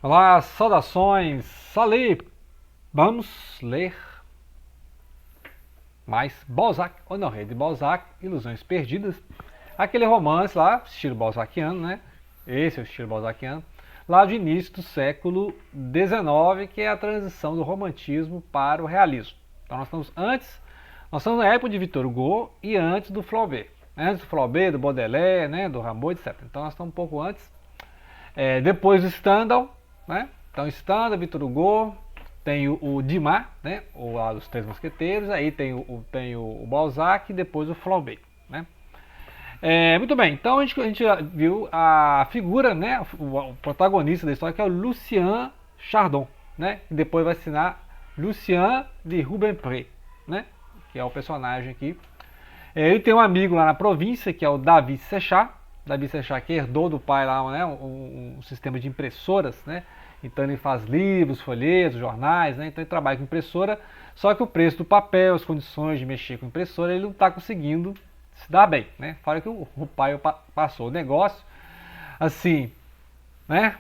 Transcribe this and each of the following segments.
Olá, saudações, Salih! Vamos ler mais Balzac, Honoré de Balzac, Ilusões Perdidas. Aquele romance lá, estilo balzaciano, né? Esse é o estilo balzaciano. Lá do início do século XIX, que é a transição do romantismo para o realismo. Então nós estamos na época de Victor Hugo e antes do Flaubert. Antes do Flaubert, do Baudelaire, né, do Rimbaud, etc. Então nós estamos um pouco antes. Depois do Stendhal, né? Então Stendhal, Victor Hugo, tem o Dumas, né? Os Três Mosqueteiros, aí tem o Balzac e depois o Flaubert, né? Muito bem, então a gente já viu a figura, né? O protagonista da história, que é o Lucien Chardon, né? Que depois vai assinar Lucien de Rubempré, né? Que é o personagem aqui. Ele tem um amigo lá na província, que é o David Sechard. David Sechard, que herdou do pai lá, né, um sistema de impressoras, né? Então ele faz livros, folhetos, jornais, né? Então ele trabalha com impressora, só que o preço do papel, as condições de mexer com impressora, ele não está conseguindo se dar bem, né? Fora que o pai passou o negócio, assim, né?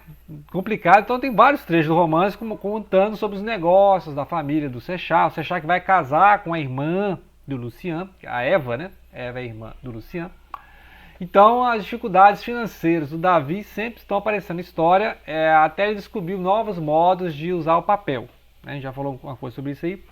Complicado. Então tem vários trechos do romance contando sobre os negócios da família do Sechard. O Sechard que vai casar com a irmã do Lucien, a Eva, né? Eva é a irmã do Lucien. Então as dificuldades financeiras do Davi sempre estão aparecendo na história, até ele descobrir novos modos de usar o papel. A gente já falou uma coisa sobre isso aí.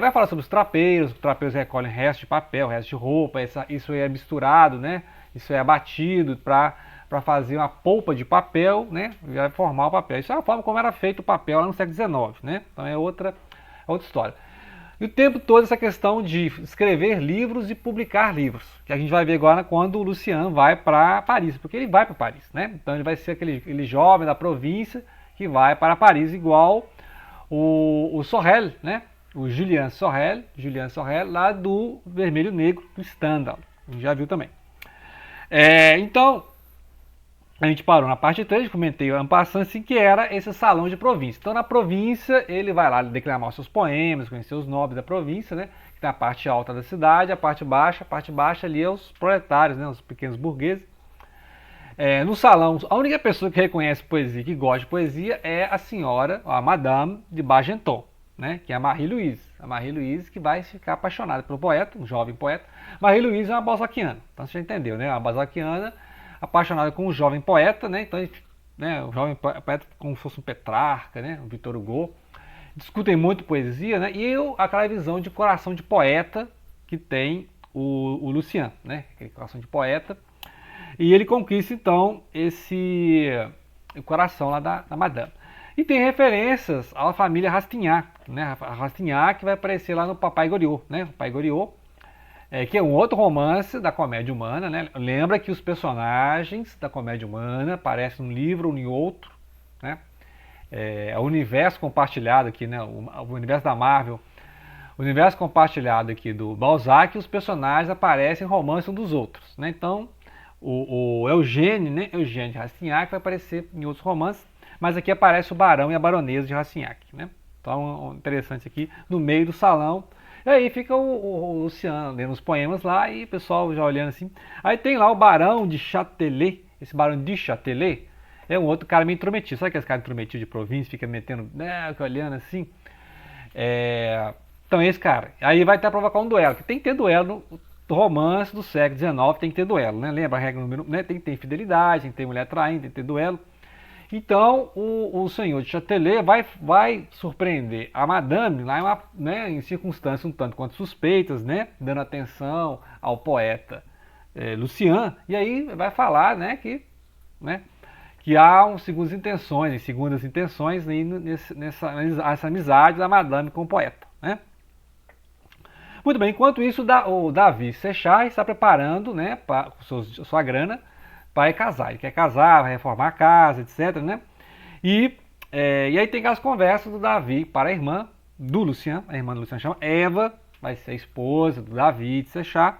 Vai falar sobre os trapeiros recolhem restos de papel, restos de roupa, isso é misturado, né? Isso é abatido para fazer uma polpa de papel, né? E vai formar o papel. Isso é a forma como era feito o papel lá no século XIX, né? Então é outra história. E o tempo todo essa questão de escrever livros e publicar livros, que a gente vai ver agora quando o Lucien vai para Paris, porque ele vai para Paris, né? Então ele vai ser aquele jovem da província que vai para Paris, igual o Sorel, né? O Julien Sorel, lá do Vermelho Negro, do Stendhal. A gente já viu também. Então, a gente parou na parte 3, comentei en passant, assim, que era esse salão de província. Então, na província, ele vai lá declamar os seus poemas, conhecer os nobres da província, né? Que tem a parte alta da cidade, a parte baixa ali é os proletários, né? Os pequenos burgueses. No salão, a única pessoa que reconhece poesia, que gosta de poesia, é a senhora, a Madame de Bargenton, né? Que é a Marie-Louise. A Marie-Louise que vai ficar apaixonada pelo poeta, um jovem poeta. Marie-Louise é uma balzaquiana, então você já entendeu, né? Uma balzaquiana apaixonada com um jovem poeta, né? Então, né, o jovem poeta como se fosse um Petrarca, né? Um Victor Hugo. Discutem muito poesia, né? E aquela visão de coração de poeta que tem o Lucien, né? Aquele coração de poeta. E ele conquista, então, o coração lá da Madame. E tem referências à família Rastignac, né? A Rastignac que vai aparecer lá no Papai Goriot, né? O Papai Goriot, que é um outro romance da comédia humana, né? Lembra que os personagens da comédia humana aparecem num livro ou em outro, né? O universo compartilhado aqui, né? O universo da Marvel, o universo compartilhado aqui do Balzac, os personagens aparecem em romance um dos outros, né? Então, o Eugênio, né? Eugênio de Rastignac vai aparecer em outros romances, mas aqui aparece o barão e a baronesa de Rastignac, né? Então, interessante aqui, no meio do salão. E aí fica o Luciano lendo os poemas lá e o pessoal já olhando assim. Aí tem lá o Barão de Châtelet. Esse Barão de Châtelet é um outro cara meio intrometido. Sabe aqueles caras intrometidos de província, fica metendo, né, olhando assim? Então esse cara. Aí vai até provocar um duelo. Que tem que ter duelo no romance do século XIX, tem que ter duelo, né? Lembra a regra número 1? Né? Tem que ter infidelidade, tem que ter mulher traindo, tem que ter duelo. Então, o senhor de Châtelet vai surpreender a madame lá em circunstâncias um tanto quanto suspeitas, né, dando atenção ao poeta Lucien, e aí vai falar, que há segundas intenções aí nessa amizade da madame com o poeta, né? Muito bem, enquanto isso, o Davi Sechard está preparando, né, com sua grana, para casar. Ele quer casar, vai reformar a casa, etc, né? E aí tem aquelas conversas do Davi para a irmã do Lucien. A irmã do Lucien chama Eva, vai ser a esposa do Davi de Sechard.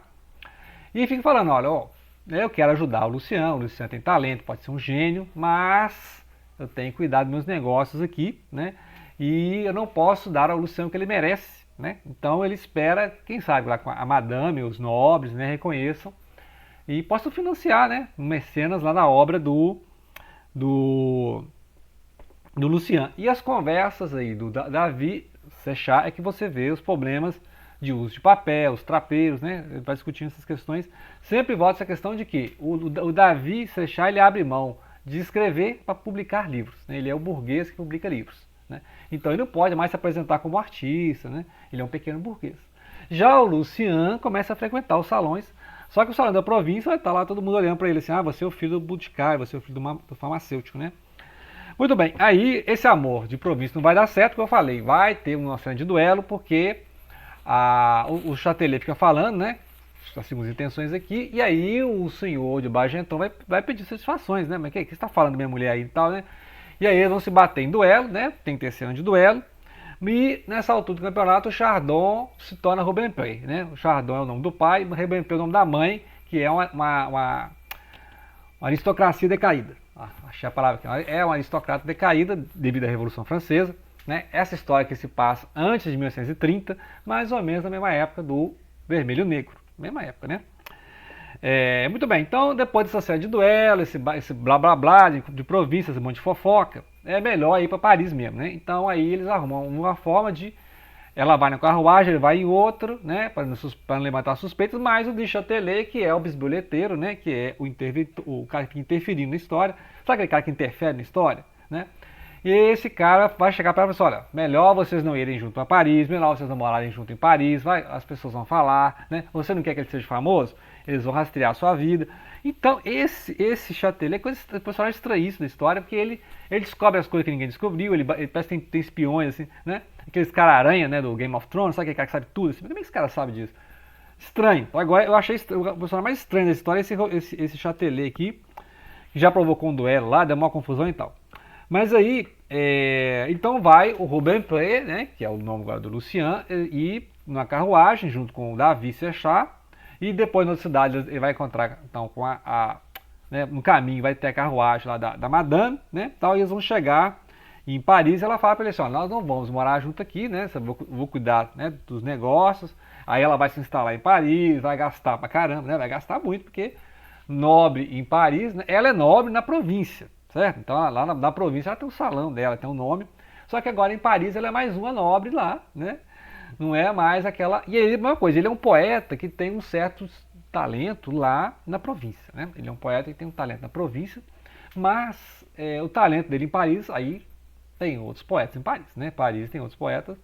E fica falando, olha, eu quero ajudar o Lucien tem talento, pode ser um gênio, mas eu tenho que cuidar dos meus negócios aqui, né? E eu não posso dar ao Lucien o que ele merece, né? Então ele espera, quem sabe, lá com a madame, os nobres, né, reconheçam e possam financiar, né, um mecenas lá na obra do do Lucian. E as conversas aí do Davi Sechar é que você vê os problemas de uso de papel, os trapeiros, né? Ele vai discutindo essas questões. Sempre volta essa questão de que o Davi Sechar, ele abre mão de escrever para publicar livros, né? Ele é o burguês que publica livros, né? Então ele não pode mais se apresentar como artista, né? Ele é um pequeno burguês. Já o Lucian começa a frequentar os salões, só que o salão da província vai estar lá todo mundo olhando para ele assim, ah, você é o filho do boticário, você é o filho do farmacêutico, né? Muito bem, aí esse amor de província não vai dar certo, como eu falei, vai ter uma cena de duelo, porque o Châtelet fica falando, né, as segundas intenções aqui, e aí o senhor de Bagenton vai pedir satisfações, né, mas o que você está falando da minha mulher aí e tal, né? E aí eles vão se bater em duelo, né, tem que ter cena de duelo, e nessa altura do campeonato o Chardon se torna Rubempré, né, o Chardon é o nome do pai, o Rubempré é o nome da mãe, que é uma aristocracia decaída. Achei a palavra aqui. É uma aristocrata decaída devido à Revolução Francesa. Né? Essa história que se passa antes de 1930, mais ou menos na mesma época do Vermelho Negro. Mesma época, né? Muito bem, então depois dessa série de duelo, esse blá blá blá de províncias, um monte de fofoca, é melhor ir para Paris mesmo, né? Então aí eles arrumam uma forma de... Ela vai na carruagem, ele vai em outro, né, para não levantar suspeitas, mas o de Châtelet, que é o bisbilheteiro, né, que é o cara que interferiu na história, sabe aquele cara que interfere na história, né? E esse cara vai chegar para ela e falar, olha, melhor vocês não irem junto a Paris, melhor vocês não morarem junto em Paris, as pessoas vão falar, né? Você não quer que ele seja famoso? Eles vão rastrear a sua vida. Então, esse Châtelet é um personagem estranhíssimo da história, porque ele descobre as coisas que ninguém descobriu, ele parece que tem espiões, assim, né? Aqueles cara-aranha, né, do Game of Thrones, sabe aquele cara que sabe tudo? Assim, como é que esse cara sabe disso? Estranho. Agora, eu achei o personagem mais estranho da história é esse Châtelet aqui, que já provocou um duelo lá, deu uma confusão e tal. Mas aí, então vai o Rubempré, né, que é o nome agora do Lucian, e na carruagem, junto com o Davi Sechar, e depois na outra cidade ele vai encontrar então, com né, no caminho vai ter a carruagem lá da Madame, né, tal, e eles vão chegar em Paris. Ela fala para ele assim, ó, nós não vamos morar junto aqui, né, vou cuidar, né, dos negócios. Aí ela vai se instalar em Paris, vai gastar pra caramba, né, vai gastar muito, porque nobre em Paris, né, ela é nobre na província, certo? Então lá na província ela tem um salão dela, tem um nome, só que agora em Paris ela é mais uma nobre lá, né? Não é mais aquela... E ele, uma coisa, ele é um poeta que tem um certo talento lá na província, né? Ele é um poeta que tem um talento na província, mas o talento dele em Paris, aí tem outros poetas em Paris, né? Paris tem outros poetas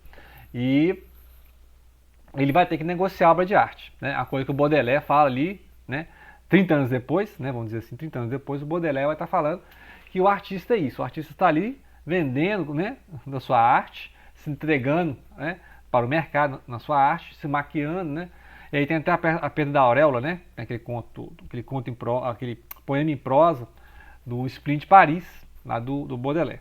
e ele vai ter que negociar a obra de arte, né? A coisa que o Baudelaire fala ali, né? 30 anos depois, né? Vamos dizer assim, 30 anos depois, o Baudelaire vai estar falando que o artista é isso, o artista está ali vendendo, né, da sua arte, se entregando, né, para o mercado na sua arte, se maquiando, né? E aí tem até a perda da auréola, né? Aquele poema em prosa do Spleen de Paris, lá do Baudelaire.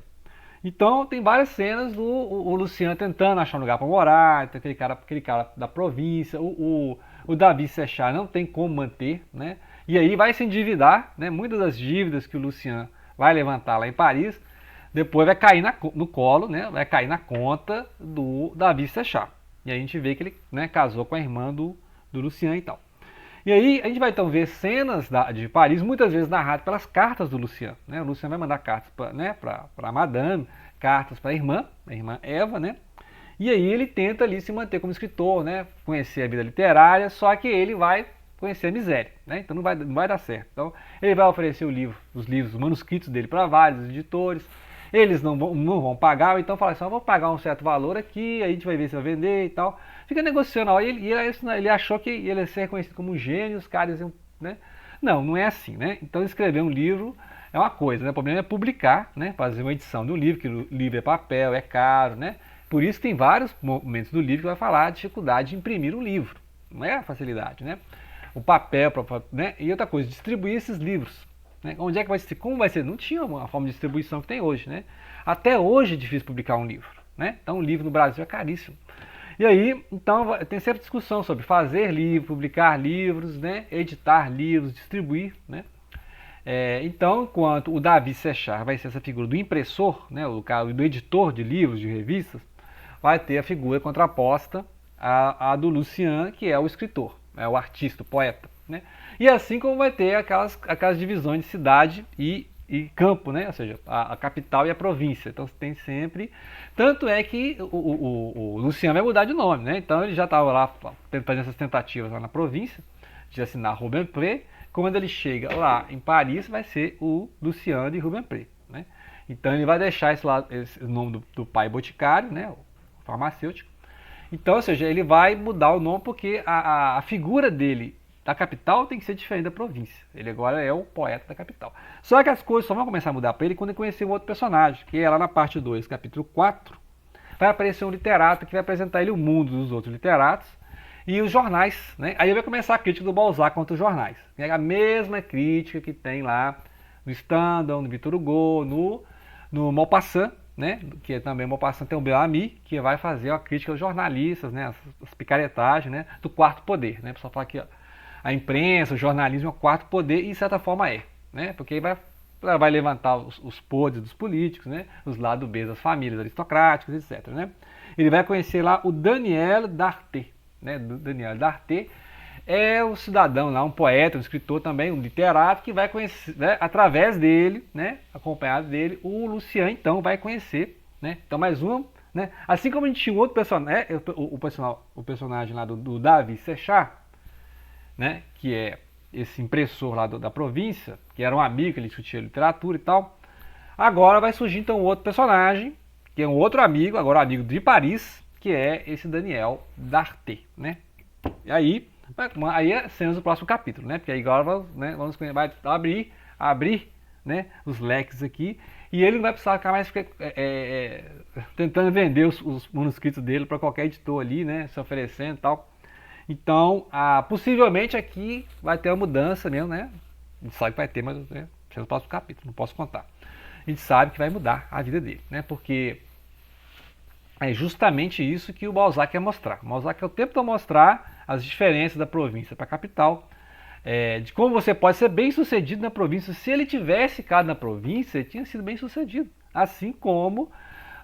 Então tem várias cenas do Lucian tentando achar um lugar para morar, aquele cara da província, o Davi Sechar não tem como manter, né? E aí vai se endividar, né? Muitas das dívidas que o Lucian vai levantar lá em Paris, depois vai cair no colo, né? Vai cair na conta do Davi Sechar. E aí a gente vê que ele, né, casou com a irmã do Lucian e tal. E aí a gente vai então ver cenas de Paris, muitas vezes narradas pelas cartas do Lucian, né? O Lucian vai mandar cartas para Madame, cartas para a irmã Eva, né? E aí ele tenta ali se manter como escritor, né? Conhecer a vida literária, só que ele vai conhecer a miséria, né? Então não vai dar certo. Então ele vai oferecer os manuscritos dele para vários editores. Eles não vão pagar, então fala assim, eu vou pagar um certo valor aqui, aí a gente vai ver se vai vender e tal. Fica negociando, ele achou que ele ia ser reconhecido como um gênio, os caras iam, né? Não é assim, né? Então escrever um livro é uma coisa, né? O problema é publicar, né? Fazer uma edição do livro, que o livro é papel, é caro, né? Por isso tem vários momentos do livro que vai falar a dificuldade de imprimir um livro. Não é a facilidade, né? O papel, né? E outra coisa, distribuir esses livros. Né? Onde é que vai ser? Como vai ser? Não tinha uma forma de distribuição que tem hoje, né? Até hoje é difícil publicar um livro, né? Então um livro no Brasil é caríssimo. E aí, então, tem sempre discussão sobre fazer livro, publicar livros, né? Editar livros, distribuir, né? Então, enquanto o Davi Sechar vai ser essa figura do impressor, né? Do editor de livros, de revistas, vai ter a figura contraposta à do Lucian, que é o escritor, é o artista, o poeta, né? E assim como vai ter aquelas divisões de cidade e e campo, né? Ou seja, a capital e a província. Então tem sempre. Tanto é que o Lucien vai mudar de nome, né? Então ele já estava lá fazendo essas tentativas lá na província de assinar Rubempré. Quando ele chega lá em Paris, vai ser o Lucien de Rubempré, né? Então ele vai deixar esse nome do pai boticário, né? O farmacêutico. Então, ou seja, ele vai mudar o nome porque a figura dele da capital tem que ser diferente da província. Ele agora é o poeta da capital. Só que as coisas só vão começar a mudar para ele quando ele conhecer um outro personagem, que é lá na parte 2, capítulo 4, vai aparecer um literato que vai apresentar ele o mundo dos outros literatos e os jornais, né? Aí vai começar a crítica do Balzac contra os jornais. É a mesma crítica que tem lá no Stendhal, no Victor Hugo, no Maupassant, né? Que é também Maupassant tem o Bellamy, que vai fazer a crítica aos jornalistas, né? As picaretagens, né? Do quarto poder, né? O pessoal fala que a imprensa, o jornalismo é o quarto poder, e de certa forma é, né? Porque vai levantar os podres dos políticos, né? Os lados B das famílias aristocráticas, etc, né? Ele vai conhecer lá o Daniel d'Arte, né? Daniel d'Arte é o cidadão lá, um poeta, um escritor também, um literato, que vai conhecer, né? Através dele, né? Acompanhado dele, o Lucien então vai conhecer, né? Então mais um, né? Assim como a gente tinha um outro personagem, o personagem lá do Davi Sechard, né, que é esse impressor lá da província, que era um amigo, ele discutia literatura e tal. Agora vai surgir então outro personagem, que é um outro amigo, agora um amigo de Paris, que é esse Daniel d'Arte, né? E aí é cenas do próximo capítulo, né? Porque aí agora vai abrir, né, os leques aqui, e ele não vai precisar ficar mais tentando vender os manuscritos dele para qualquer editor ali, né, se oferecendo e tal. Então, possivelmente aqui vai ter uma mudança mesmo, né? A gente sabe que vai ter, mas né, no próximo capítulo, não posso contar. A gente sabe que vai mudar a vida dele, né? Porque é justamente isso que o Balzac quer mostrar. O Balzac quer o tempo todo mostrar as diferenças da província para a capital, de como você pode ser bem sucedido na província. Se ele tivesse ficado na província, ele tinha sido bem sucedido. Assim como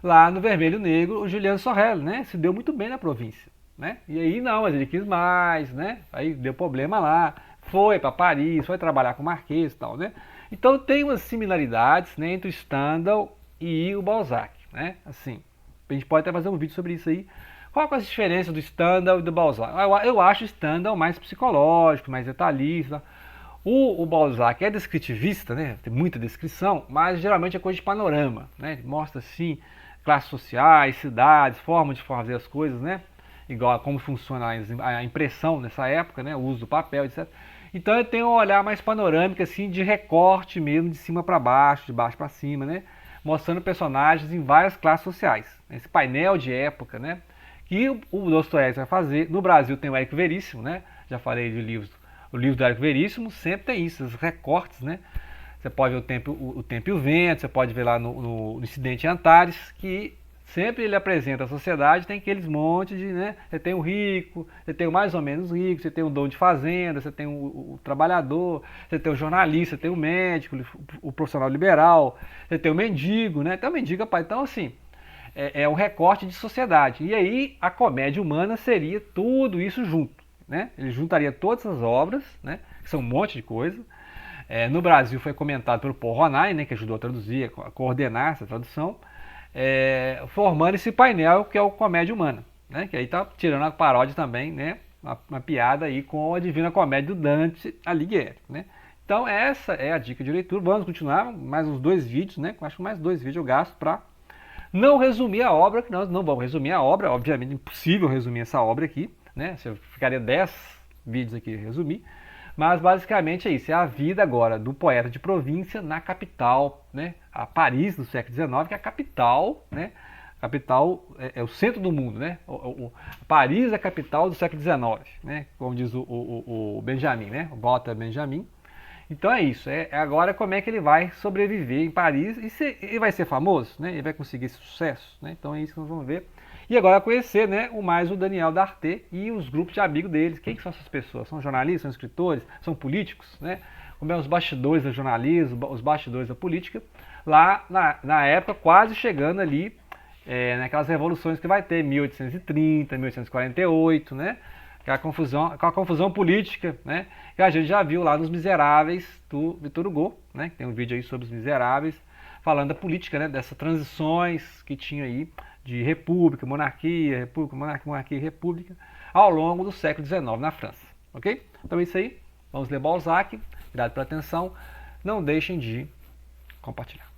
lá no Vermelho Negro, o Julian Sorel, né? Se deu muito bem na província. Né? E aí não, mas ele quis mais, né? Aí deu problema lá, foi para Paris, foi trabalhar com o Marquês e tal, né? Então tem umas similaridades, né, entre o Stendhal e o Balzac, né? Assim, a gente pode até fazer um vídeo sobre isso aí. Qual é a diferença do Stendhal e do Balzac? Eu acho o Stendhal mais psicológico, mais detalhista. O Balzac é descritivista, né? Tem muita descrição, mas geralmente é coisa de panorama, né? Mostra assim classes sociais, cidades, forma de fazer as coisas, né? Igual a como funciona a impressão nessa época, né, o uso do papel, etc. Então eu tenho um olhar mais panorâmico, assim, de recorte mesmo, de cima para baixo, de baixo para cima, né, mostrando personagens em várias classes sociais. Esse painel de época, né, que o Dostoiévski vai fazer. No Brasil tem o Érico Veríssimo, né, já falei de livros. O livro do Érico Veríssimo sempre tem isso, os recortes, né. Você pode ver o tempo e o vento, você pode ver lá no Incidente em Antares, que sempre ele apresenta a sociedade, tem aqueles montes de, né? Você tem o rico, você tem o mais ou menos rico, você tem o dono de fazenda, você tem o trabalhador, você tem o jornalista, você tem o médico, o profissional liberal, você tem o mendigo, né? Tem o mendigo, pai. Então, assim, é um recorte de sociedade. E aí a comédia humana seria tudo isso junto, né? Ele juntaria todas as obras, né? Que são um monte de coisa. No Brasil foi comentado pelo Paul Ronay, né? Que ajudou a traduzir, a coordenar essa tradução. Formando esse painel que é o Comédia Humana, né? Que aí tá tirando a paródia também, né? Uma piada aí com a Divina Comédia do Dante Alighieri, né? Então essa é a dica de leitura. Vamos continuar mais uns 2 vídeos, né? Acho que mais 2 vídeos eu gasto para não resumir a obra, que nós não vamos resumir a obra, obviamente impossível resumir essa obra aqui, né? Eu ficaria 10 vídeos aqui resumir. Mas basicamente é isso, é a vida agora do poeta de província na capital, né? A Paris do século XIX, que é a capital, né? A capital é o centro do mundo, né? Paris é a capital do século XIX, né? Como diz o Benjamin, né? O Walter Benjamin. Então é isso, agora como é que ele vai sobreviver em Paris e ele vai ser famoso, né? Ele vai conseguir esse sucesso, né? Então é isso que nós vamos ver. E agora conhecer, né, o Daniel d'Arte e os grupos de amigos deles. Quem que são essas pessoas? São jornalistas, são escritores, são políticos, né? Como é os bastidores do jornalismo, os bastidores da política, lá na época quase chegando ali naquelas revoluções que vai ter, 1830, 1848, né? Aquela confusão política, né? Que a gente já viu lá nos Miseráveis do Victor Hugo, né? Tem um vídeo aí sobre os miseráveis, falando da política, né? Dessas transições que tinha aí de república, monarquia, monarquia e república, ao longo do século XIX na França, ok? Então é isso aí, vamos ler Balzac, obrigado pela atenção, não deixem de compartilhar.